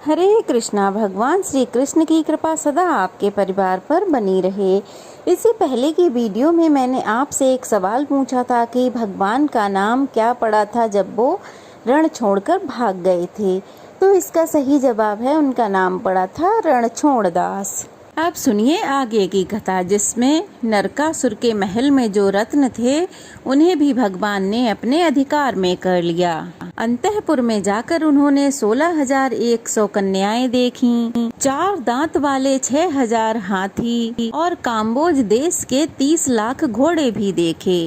हरे कृष्णा। भगवान श्री कृष्ण की कृपा सदा आपके परिवार पर बनी रहे। इससे पहले की वीडियो में मैंने आपसे एक सवाल पूछा था कि भगवान का नाम क्या पड़ा था जब वो रण छोड़कर भाग गए थे। तो इसका सही जवाब है, उनका नाम पड़ा था रणछोड़ दास। आप सुनिए आगे की कथा, जिसमें नरकासुर के महल में जो रत्न थे उन्हें भी भगवान ने अपने अधिकार में कर लिया। अंतःपुर में जाकर उन्होंने 16,100 कन्याएं देखीं, 4 दांत वाले 6,000 हाथी और काम्बोज देश के 30 लाख घोड़े भी देखे।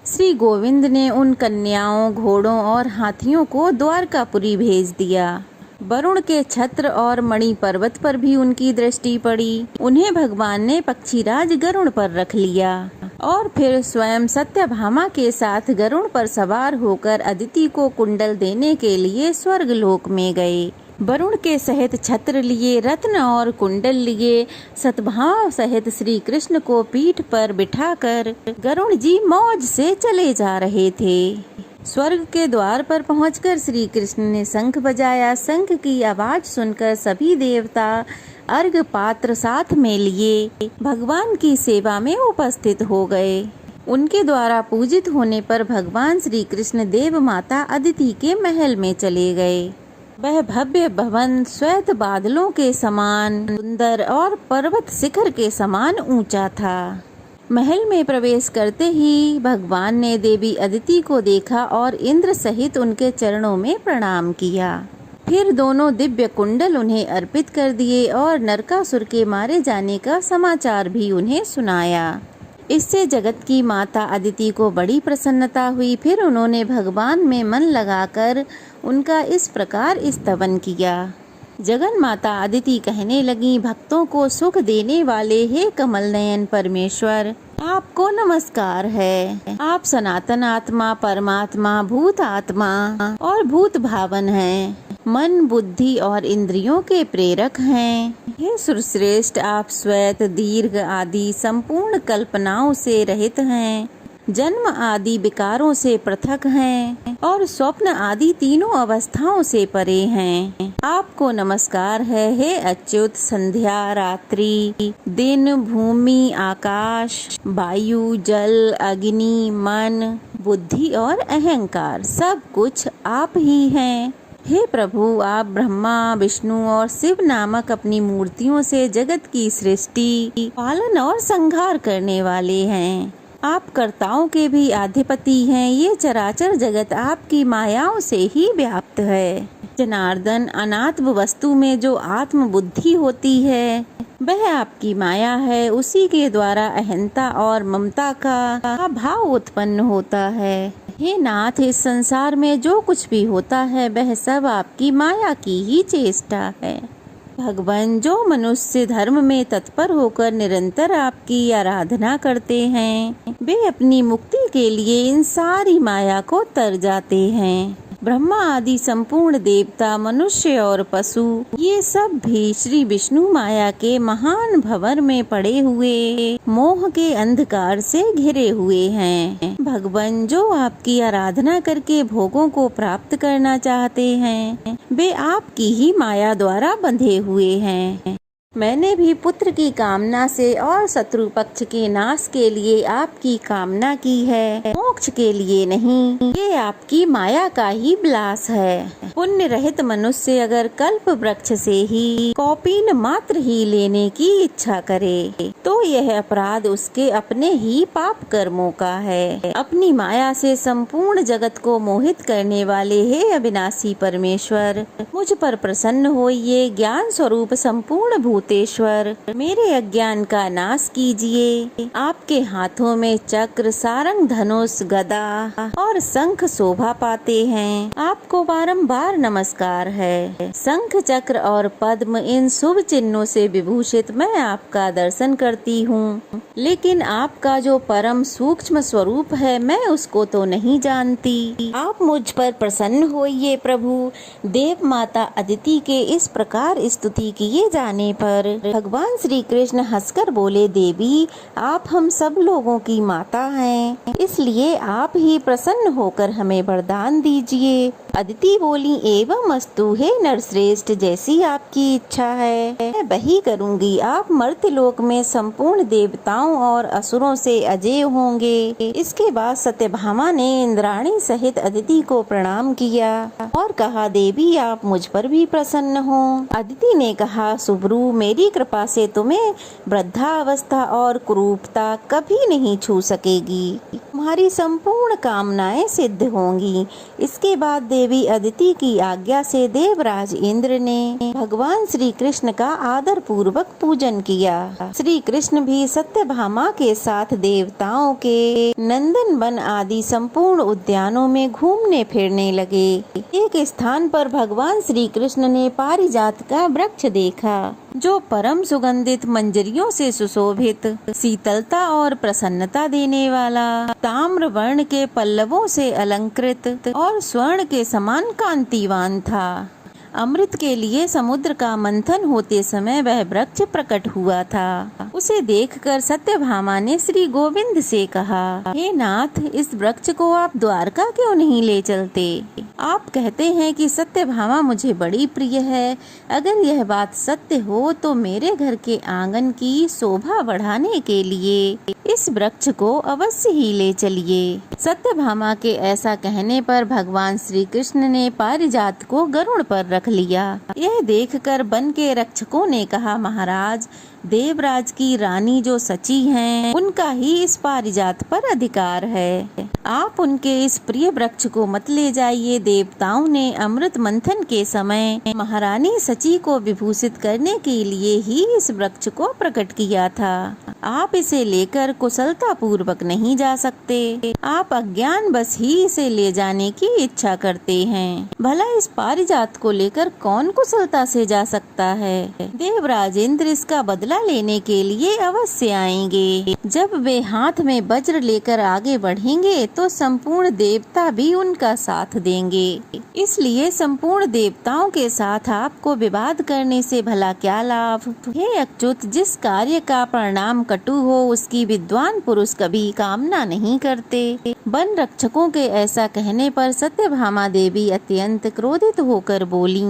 श्री गोविंद ने उन कन्याओं, घोड़ों और हाथियों को द्वारकापुरी भेज दिया। वरुण के छत्र और मणि पर्वत पर भी उनकी दृष्टि पड़ी। उन्हें भगवान ने पक्षीराज गरुड़ पर रख लिया और फिर स्वयं सत्यभामा के साथ गरुड़ पर सवार होकर अदिति को कुंडल देने के लिए स्वर्ग लोक में गए। वरुण के सहित छत्र लिए, रत्न और कुंडल लिए, सत्यभामा सहित श्री कृष्ण को पीठ पर बिठाकर गरुड़ जी मौज से चले जा रहे थे। स्वर्ग के द्वार पर पहुंचकर श्री कृष्ण ने शंख बजाया। शंख की आवाज सुनकर सभी देवता अर्घ पात्र साथ में लिए भगवान की सेवा में उपस्थित हो गए। उनके द्वारा पूजित होने पर भगवान श्री कृष्ण देव माता अदिति के महल में चले गए। वह भव्य भवन श्वेत बादलों के समान सुंदर और पर्वत शिखर के समान ऊंचा था। महल में प्रवेश करते ही भगवान ने देवी अदिति को देखा और इंद्र सहित उनके चरणों में प्रणाम किया। फिर दोनों दिव्य कुंडल उन्हें अर्पित कर दिए और नरकासुर के मारे जाने का समाचार भी उन्हें सुनाया। इससे जगत की माता अदिति को बड़ी प्रसन्नता हुई। फिर उन्होंने भगवान में मन लगाकर उनका इस प्रकार स्तवन किया। जगन माता अदिति कहने लगी, भक्तों को सुख देने वाले हे कमल नयन परमेश्वर, आपको नमस्कार है। आप सनातन आत्मा, परमात्मा, भूत आत्मा और भूत भावन हैं। मन, बुद्धि और इंद्रियों के प्रेरक हैं। हे सुरश्रेष्ठ, आप श्वेत, दीर्घ आदि संपूर्ण कल्पनाओं से रहित हैं। जन्म आदि विकारों से पृथक हैं और स्वप्न आदि तीनों अवस्थाओं से परे हैं। आपको नमस्कार है हे अच्युत। संध्या, रात्रि, दिन, भूमि, आकाश, वायु, जल, अग्नि, मन, बुद्धि और अहंकार सब कुछ आप ही हैं। हे प्रभु, आप ब्रह्मा, विष्णु और शिव नामक अपनी मूर्तियों से जगत की सृष्टि, पालन और संहार करने वाले हैं। आप कर्ताओं के भी अधिपति हैं। ये चराचर जगत आपकी मायाओं से ही व्याप्त है। जनार्दन, अनात्म वस्तु में जो आत्म बुद्धि होती है वह आपकी माया है। उसी के द्वारा अहंता और ममता का भाव उत्पन्न होता है। हे नाथ, इस संसार में जो कुछ भी होता है वह सब आपकी माया की ही चेष्टा है। भगवान, जो मनुष्य धर्म में तत्पर होकर निरंतर आपकी आराधना करते हैं वे अपनी मुक्ति के लिए इन सारी माया को तर जाते हैं। ब्रह्मा आदि संपूर्ण देवता, मनुष्य और पशु, ये सब भी श्री विष्णु माया के महान भंवर में पड़े हुए मोह के अंधकार से घिरे हुए हैं। भगवान, जो आपकी आराधना करके भोगों को प्राप्त करना चाहते हैं वे आपकी ही माया द्वारा बंधे हुए हैं। मैंने भी पुत्र की कामना से और शत्रु पक्ष के नाश के लिए आपकी कामना की है, मोक्ष के लिए नहीं। ये आपकी माया का ही विलास है। पुण्य रहित मनुष्य अगर कल्प वृक्ष से ही कौपीन मात्र ही लेने की इच्छा करे तो यह अपराध उसके अपने ही पाप कर्मों का है। अपनी माया से संपूर्ण जगत को मोहित करने वाले हे अविनाशी परमेश्वर, मुझ पर प्रसन्न होइए। ज्ञान स्वरूप संपूर्ण भूतेश्वर, मेरे अज्ञान का नाश कीजिए। आपके हाथों में चक्र, सारंग, धनुष, गदा और शंख शोभा पाते हैं। आपको बारंबार नमस्कार है। शंख, चक्र और पद्म, इन शुभ चिन्हों से विभूषित मैं आपका दर्शन करती हूँ, लेकिन आपका जो परम सूक्ष्म स्वरूप है मैं उसको तो नहीं जानती। आप मुझ पर प्रसन्न होइए प्रभु। देव माता अदिति के इस प्रकार स्तुति किए जाने पर पर भगवान श्री कृष्ण हंसकर बोले, देवी आप हम सब लोगों की माता हैं, इसलिए आप ही प्रसन्न होकर हमें वरदान दीजिए। अदिति बोली, एवं अस्तु हे नरश्रेष्ठ, जैसी आपकी इच्छा है मैं वही करूंगी। आप मर्त्यलोक में संपूर्ण देवताओं और असुरों से अजय होंगे। इसके बाद सत्यभामा ने इंद्राणी सहित अदिति को प्रणाम किया और कहा, देवी आप मुझ पर भी प्रसन्न हो। अदिति ने कहा, सुब्रू मेरी कृपा से तुम्हें वृद्धावस्था और कुरूपता कभी नहीं छू सकेगी, तुम्हारी संपूर्ण कामनाएं सिद्ध होंगी। इसके बाद देवी अदिति की आज्ञा से देवराज इंद्र ने भगवान श्री कृष्ण का आदर पूर्वक पूजन किया। श्री कृष्ण भी सत्यभामा के साथ देवताओं के नंदन वन आदि संपूर्ण उद्यानों में घूमने फिरने लगे। एक स्थान पर भगवान श्री कृष्ण ने पारिजात का वृक्ष देखा, जो परम सुगंधित मंजरियों से सुशोभित, शीतलता और प्रसन्नता देने वाला, ताम्र वर्ण के पल्लवों से अलंकृत और स्वर्ण के समान कांतिवान था। अमृत के लिए समुद्र का मंथन होते समय वह वृक्ष प्रकट हुआ था। उसे देखकर सत्यभामा ने श्री गोविंद से कहा, हे नाथ, इस वृक्ष को आप द्वारका क्यों नहीं ले चलते? आप कहते हैं कि सत्यभामा मुझे बड़ी प्रिय है। अगर यह बात सत्य हो तो मेरे घर के आंगन की शोभा बढ़ाने के लिए इस वृक्ष को अवश्य ही ले चलिए। सत्यभामा के ऐसा कहने पर भगवान श्री कृष्ण ने पारिजात को गरुड़ पर रख लिया। यह देखकर वन के रक्षकों ने कहा, महाराज, देवराज की रानी जो सची हैं, उनका ही इस पारिजात पर अधिकार है। आप उनके इस प्रिय वृक्ष को मत ले जाइए। देवताओं ने अमृत मंथन के समय महारानी सची को विभूषित करने के लिए ही इस वृक्ष को प्रकट किया था। आप इसे लेकर कुशलता पूर्वक नहीं जा सकते। आप अज्ञान बस ही इसे ले जाने की इच्छा करते हैं। भला इस पारिजात को लेकर कौन कुशलता से जा सकता है? देवराज इंद्र इसका बदला लेने के लिए अवश्य आएंगे। जब वे हाथ में वज्र लेकर आगे बढ़ेंगे तो संपूर्ण देवता भी उनका साथ देंगे। इसलिए संपूर्ण देवताओं के साथ आपको विवाद करने से भला क्या लाभ? हे अच्युत, जिस कार्य का परिणाम कटु हो उसकी विद्वान पुरुष कभी कामना नहीं करते। वन रक्षकों के ऐसा कहने पर सत्यभामा देवी अत्यंत क्रोधित होकर बोली,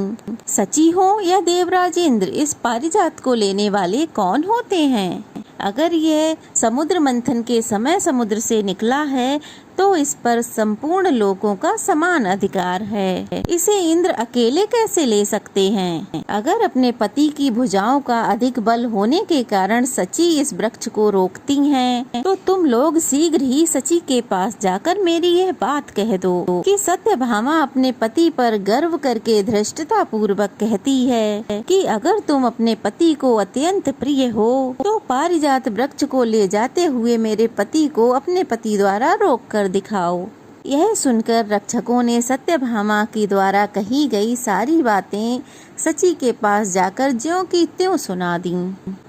सची हो या देवराज इंद्र, इस पारिजात को लेने वाले कौन होते हैं? अगर यह समुद्र मंथन के समय समुद्र से निकला है तो इस पर संपूर्ण लोगों का समान अधिकार है। इसे इंद्र अकेले कैसे ले सकते हैं? अगर अपने पति की भुजाओं का अधिक बल होने के कारण सची इस वृक्ष को रोकती हैं, तो तुम लोग शीघ्र ही सची के पास जाकर मेरी यह बात कह दो कि सत्यभामा अपने पति पर गर्व करके धृष्टता पूर्वक कहती है कि अगर तुम अपने पति को अत्यंत प्रिय हो तो पारिजात वृक्ष को ले जाते हुए मेरे पति को अपने पति द्वारा रोक कर दिखाओ। यह सुनकर रक्षकों ने सत्यभामा की द्वारा कही गई सारी बातें सची के पास जाकर ज्यों की त्यों सुना दी।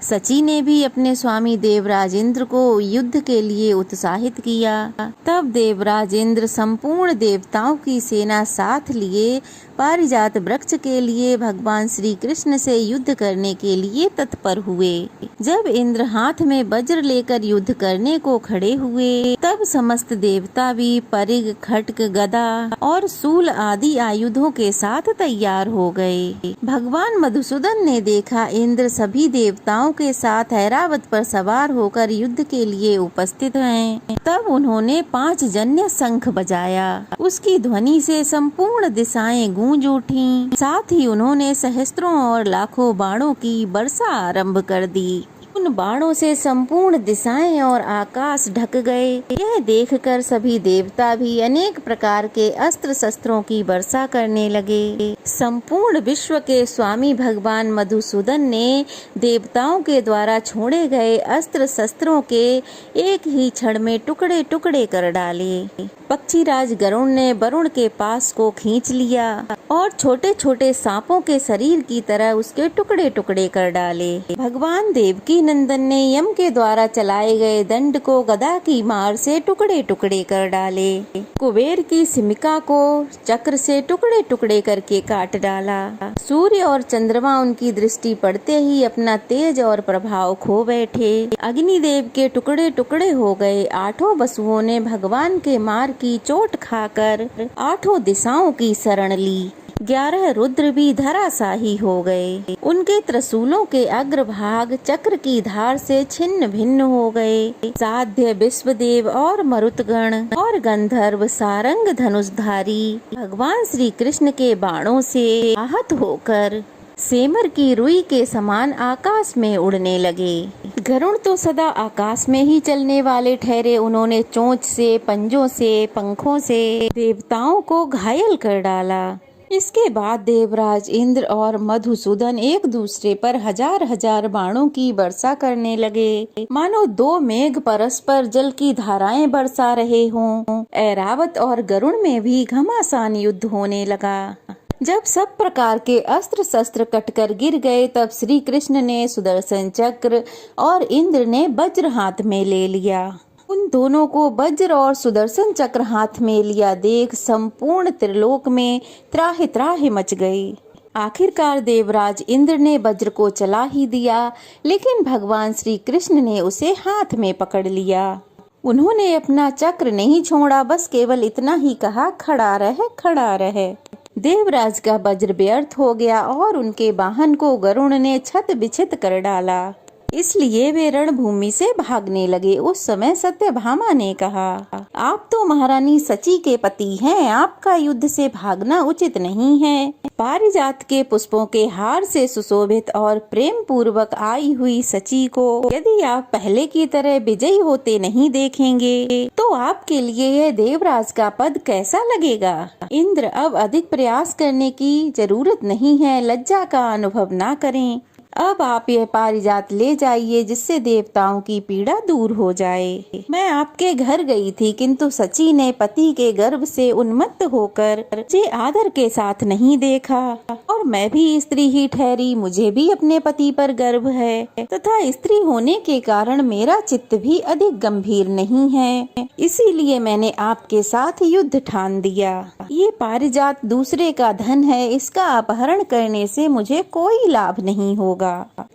सची ने भी अपने स्वामी देवराज इंद्र को युद्ध के लिए उत्साहित किया। तब देवराज इंद्र संपूर्ण देवताओं की सेना साथ लिए पारिजात वृक्ष के लिए भगवान श्री कृष्ण से युद्ध करने के लिए तत्पर हुए। जब इंद्र हाथ में वज्र लेकर युद्ध करने को खड़े हुए तब समस्त देवता भी परिग, खड्ग, गदा और शूल आदि आयुधों के साथ तैयार हो गए। भगवान मधुसूदन ने देखा इंद्र सभी देवताओं के साथ ऐरावत पर सवार होकर युद्ध के लिए उपस्थित हैं। तब उन्होंने 5 जन्य शंख बजाया। उसकी ध्वनि से संपूर्ण दिशाएं गूंज उठी। साथ ही उन्होंने सहस्त्रों और लाखों बाणों की वर्षा आरंभ कर दी। उन बाणों से संपूर्ण दिशाएं और आकाश ढक गए। यह देखकर सभी देवता भी अनेक प्रकार के अस्त्र शस्त्रों की वर्षा करने लगे। संपूर्ण विश्व के स्वामी भगवान मधुसूदन ने देवताओं के द्वारा छोड़े गए अस्त्र शस्त्रों के एक ही क्षण में टुकड़े टुकड़े कर डाले। पक्षीराज गरुड़ ने वरुण के पास को खींच लिया और छोटे छोटे सांपों के शरीर की तरह उसके टुकड़े टुकड़े कर डाले। भगवान देवकी नंदन ने यम के द्वारा चलाए गए दंड को गदा की मार से टुकड़े टुकड़े कर डाले। कुबेर की सिमिका को चक्र से टुकड़े टुकड़े करके काट डाला। सूर्य और चंद्रमा उनकी दृष्टि पड़ते ही अपना तेज और प्रभाव खो बैठे। अग्निदेव के टुकड़े टुकड़े हो गए। 8 वसुओं ने भगवान के मार की चोट खाकर 8 दिशाओं की शरण ली। 11 रुद्र भी धराशाही हो गए। उनके त्रिशूलों के अग्रभाग चक्र की धार से छिन्न भिन्न हो गए। साध्य, विश्वदेव और मरुतगण और गंधर्व सारंग धनुषधारी भगवान श्री कृष्ण के बाणों से आहत होकर सेमर की रुई के समान आकाश में उड़ने लगे। गरुड़ तो सदा आकाश में ही चलने वाले ठहरे। उन्होंने चोंच से, पंजों से, पंखों से देवताओं को घायल कर डाला। इसके बाद देवराज इंद्र और मधुसूदन एक दूसरे पर हजार हजार बाणों की वर्षा करने लगे, मानो 2 मेघ परस्पर जल की धाराएं बरसा रहे हों। ऐरावत और गरुड़ में भी घमासान युद्ध होने लगा। जब सब प्रकार के अस्त्र शस्त्र कटकर गिर गए, तब श्री कृष्ण ने सुदर्शन चक्र और इंद्र ने वज्र हाथ में ले लिया। उन दोनों को वज्र और सुदर्शन चक्र हाथ में लिया देख संपूर्ण त्रिलोक में त्राहि त्राहि मच गई। आखिरकार देवराज इंद्र ने वज्र को चला ही दिया, लेकिन भगवान श्री कृष्ण ने उसे हाथ में पकड़ लिया। उन्होंने अपना चक्र नहीं छोड़ा, बस केवल इतना ही कहा, खड़ा रह, खड़ा रह। देवराज का वज्र व्यर्थ हो गया और उनके वाहन को गरुड़ ने छत बिछित कर डाला। इसलिए वे रणभूमि से भागने लगे। उस समय सत्यभामा ने कहा, आप तो महारानी सची के पति हैं, आपका युद्ध से भागना उचित नहीं है। पारिजात के पुष्पों के हार से सुशोभित और प्रेम पूर्वक आई हुई सची को यदि आप पहले की तरह विजयी होते नहीं देखेंगे तो आपके लिए यह देवराज का पद कैसा लगेगा। इंद्र, अब अधिक प्रयास करने की जरूरत नहीं है, लज्जा का अनुभव ना करें। अब आप यह पारिजात ले जाइए, जिससे देवताओं की पीड़ा दूर हो जाए। मैं आपके घर गई थी, किंतु सची ने पति के गर्भ से उन्मत्त होकर मुझे आदर के साथ नहीं देखा, और मैं भी स्त्री ही ठहरी। मुझे भी अपने पति पर गर्व है, तथा स्त्री होने के कारण मेरा चित्त भी अधिक गंभीर नहीं है। इसीलिए मैंने आपके साथ युद्ध ठान दिया। ये पारिजात दूसरे का धन है, इसका अपहरण करने से मुझे कोई लाभ नहीं होगा।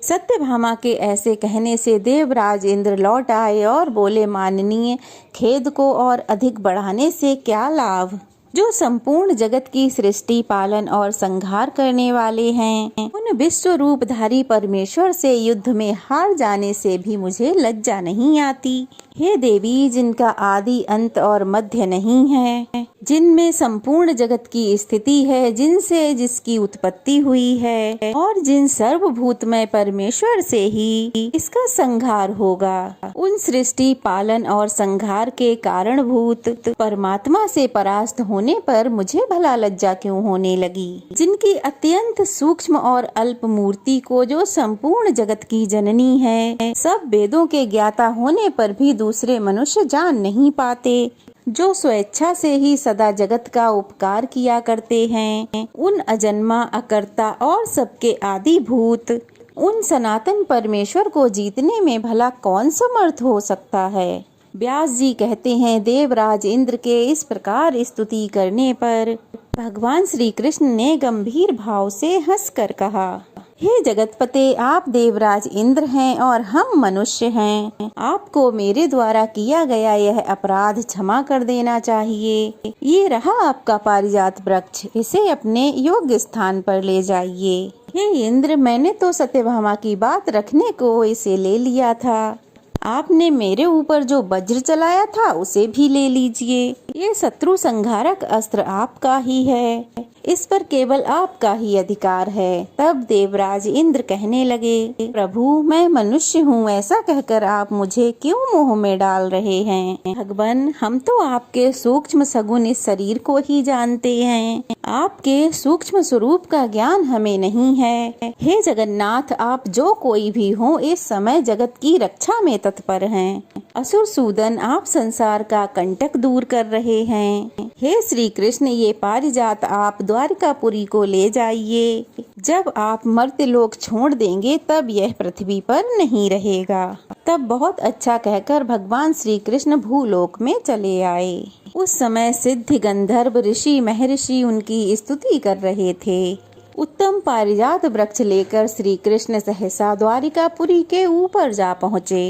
सत्यभामा के ऐसे कहने से देवराज इंद्र लौट आए और बोले, माननीय, खेद को और अधिक बढ़ाने से क्या लाभ। जो संपूर्ण जगत की सृष्टि, पालन और संहार करने वाले हैं, उन विश्व रूपधारी परमेश्वर से युद्ध में हार जाने से भी मुझे लज्जा नहीं आती। हे देवी, जिनका आदि अंत और मध्य नहीं है, जिनमें संपूर्ण जगत की स्थिति है, जिनसे जिसकी उत्पत्ति हुई है, और जिन सर्वभूतमय परमेश्वर से ही इसका संहार होगा, उन सृष्टि, पालन और संहार के कारणभूत परमात्मा से परास्त होने पर मुझे भला लज्जा क्यों होने लगी। जिनकी अत्यंत सूक्ष्म और अल्प मूर्ति को, जो संपूर्ण जगत की जननी है, सब वेदों के ज्ञाता होने पर भी दूसरे मनुष्य जान नहीं पाते, जो स्वेच्छा से ही सदा जगत का उपकार किया करते हैं, उन अजन्मा, अकर्ता और सबके आदिभूत, उन सनातन परमेश्वर को जीतने में भला कौन समर्थ हो सकता है। व्यास जी कहते हैं, देवराज इंद्र के इस प्रकार स्तुति करने पर भगवान श्री कृष्ण ने गंभीर भाव से हंसकर कहा, हे जगतपते, आप देवराज इंद्र हैं और हम मनुष्य हैं। आपको मेरे द्वारा किया गया यह अपराध क्षमा कर देना चाहिए। ये रहा आपका पारिजात वृक्ष, इसे अपने योग्य स्थान पर ले जाइए। हे इंद्र, मैंने तो सत्यभामा की बात रखने को इसे ले लिया था। आपने मेरे ऊपर जो वज्र चलाया था उसे भी ले लीजिए। ये शत्रु संहारक अस्त्र आपका ही है, इस पर केवल आपका ही अधिकार है। तब देवराज इंद्र कहने लगे, प्रभु, मैं मनुष्य हूँ, ऐसा कहकर आप मुझे क्यों मोह में डाल रहे हैं। भगवान, हम तो आपके सूक्ष्म सगुन इस शरीर को ही जानते हैं, आपके सूक्ष्म स्वरूप का ज्ञान हमें नहीं है। हे जगन्नाथ, आप जो कोई भी हो, इस समय जगत की रक्षा में तत्पर हैं। असुर सूदन, आप संसार का कंटक दूर कर रहे हैं। हे श्री कृष्ण, ये पारिजात आप द्वारिकापुरी को ले जाइए। जब आप मर्त्यलोक छोड़ देंगे तब यह पृथ्वी पर नहीं रहेगा। तब बहुत अच्छा कहकर भगवान श्री कृष्ण भूलोक में चले आए। उस समय सिद्ध गंधर्व ऋषि महर्षि उनकी स्तुति कर रहे थे। उत्तम पारिजात वृक्ष लेकर श्री कृष्ण सहसा द्वारिकापुरी के ऊपर जा पहुँचे।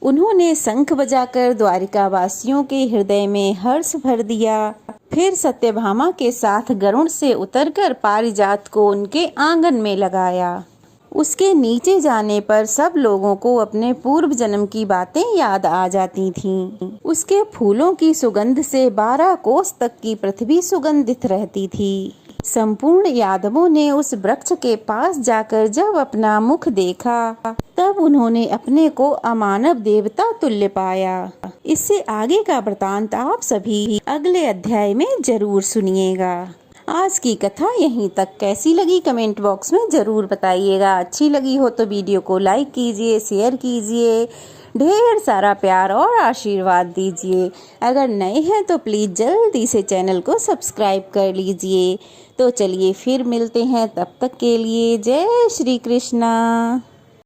उन्होंने शंख बजाकर द्वारिका वासियों के हृदय में हर्ष भर दिया। फिर सत्यभामा के साथ गरुड़ से उतरकर पारिजात को उनके आंगन में लगाया। उसके नीचे जाने पर सब लोगों को अपने पूर्व जन्म की बातें याद आ जाती थीं। उसके फूलों की सुगंध से 12 कोस तक की पृथ्वी सुगंधित रहती थी। संपूर्ण यादवों ने उस वृक्ष के पास जाकर जब अपना मुख देखा तब उन्होंने अपने को अमानव देवता तुल्य पाया। इससे आगे का वृतांत आप सभी अगले अध्याय में जरूर सुनिएगा। आज की कथा यहीं तक। कैसी लगी कमेंट बॉक्स में जरूर बताइएगा। अच्छी लगी हो तो वीडियो को लाइक कीजिए, शेयर कीजिए, ढेर सारा प्यार और आशीर्वाद दीजिए। अगर नए हैं तो प्लीज़ जल्दी से चैनल को सब्सक्राइब कर लीजिए। तो चलिए फिर मिलते हैं, तब तक के लिए जय श्री कृष्णा।